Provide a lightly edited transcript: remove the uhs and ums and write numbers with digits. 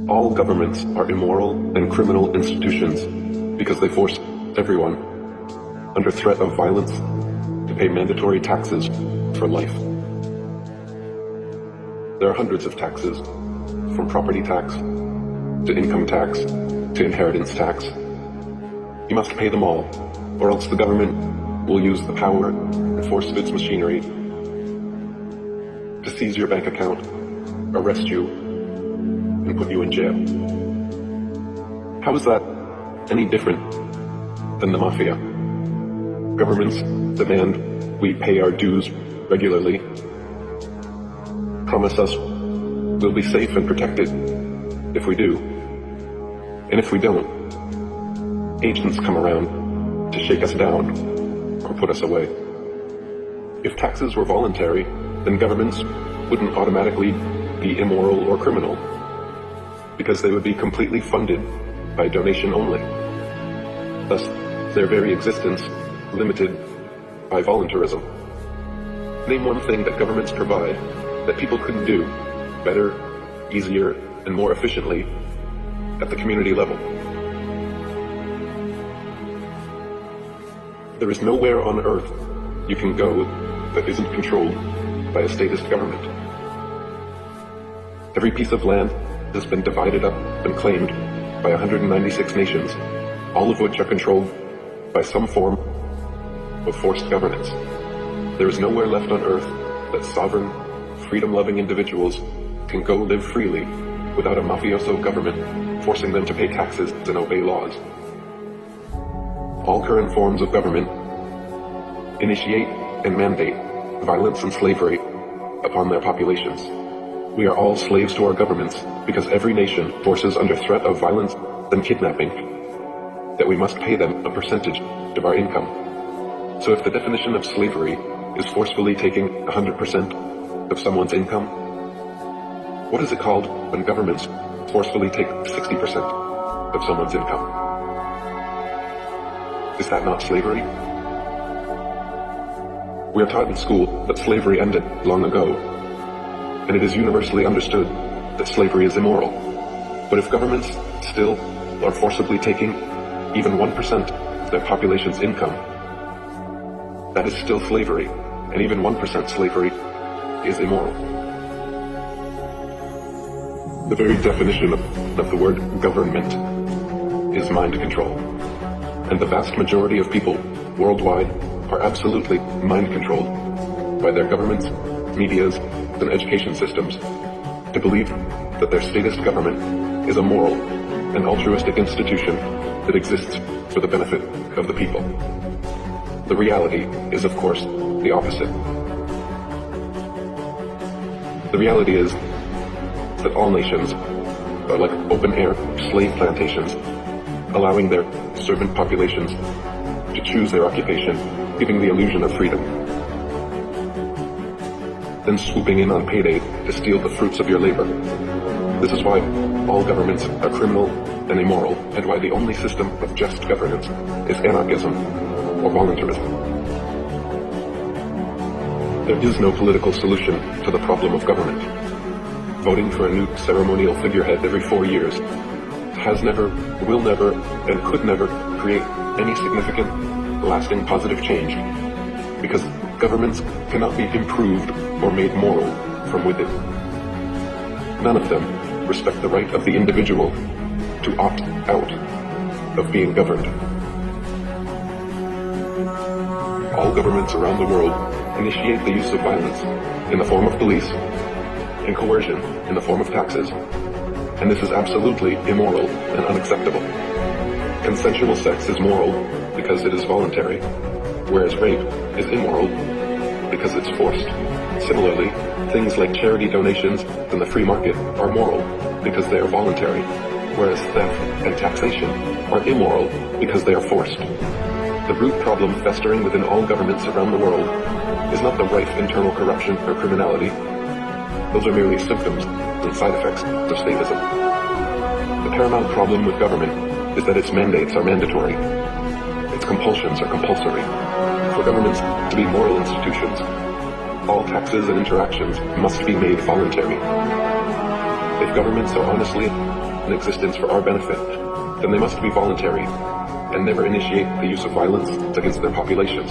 All governments are immoral and criminal institutions because they force everyone, under threat of violence, to pay mandatory taxes for life. There are hundreds of taxes, from property tax to income tax to inheritance tax. You must pay them all, or else the government will use the power and force of its machinery to seize your bank account, arrest you, and put you in jail. How is that any different than the Mafia? Governments demand we pay our dues regularly, promise us we'll be safe and protected if we do, and if we don't, agents come around to shake us down or put us away. If taxes were voluntary, then governments wouldn't automatically be immoral or criminal, because they would be completely funded by donation only. Thus, their very existence limited by voluntarism. Name one thing that governments provide that people couldn't do better, easier, and more efficiently at the community level. There is nowhere on earth you can go that isn't controlled by a statist government. Every piece of land has been divided up and claimed by 196 nations, all of which are controlled by some form of forced governance. There is nowhere left on earth that sovereign, freedom-loving individuals can go live freely without a mafioso government forcing them to pay taxes and obey laws. All current forms of government initiate and mandate violence and slavery upon their populations. We are all slaves to our governments because every nation forces under threat of violence and kidnapping that we must pay them a percentage of our income. So if the definition of slavery is forcefully taking 100% of someone's income, what is it called when governments forcefully take 60% of someone's income? Is that not slavery? We are taught in school that slavery ended long ago, and it is universally understood that slavery is immoral. But if governments still are forcibly taking even 1% of their population's income, that is still slavery, and even 1% slavery is immoral. The very definition of the word government is mind control, and the vast majority of people worldwide are absolutely mind controlled by their governments, medias, and education systems to believe that their statist government is a moral and altruistic institution that exists for the benefit of the people. The reality is, of course, the opposite. The reality is that all nations are like open-air slave plantations, allowing their servant populations to choose their occupation, giving the illusion of freedom, then swooping in on payday to steal the fruits of your labor. This is why all governments are criminal and immoral, and why the only system of just governance is anarchism or voluntarism. There is no political solution to the problem of government. Voting for a new ceremonial figurehead every 4 years has never, will never, and could never create any significant, lasting positive change, because governments cannot be improved or made moral from within. None of them respect the right of the individual to opt out of being governed. All governments around the world initiate the use of violence in the form of police and coercion in the form of taxes, and this is absolutely immoral and unacceptable. Consensual sex is moral because it is voluntary, whereas rape is immoral because it's forced. Similarly, things like charity donations and the free market are moral because they are voluntary, whereas theft and taxation are immoral because they are forced. The root problem festering within all governments around the world is not the rife internal corruption or criminality. Those are merely symptoms and side effects of statism. The paramount problem with government is that its mandates are mandatory. Its compulsions are compulsory. For governments to be moral institutions, all taxes and interactions must be made voluntary. If governments are honestly in existence for our benefit, then they must be voluntary, and never initiate the use of violence against their populations.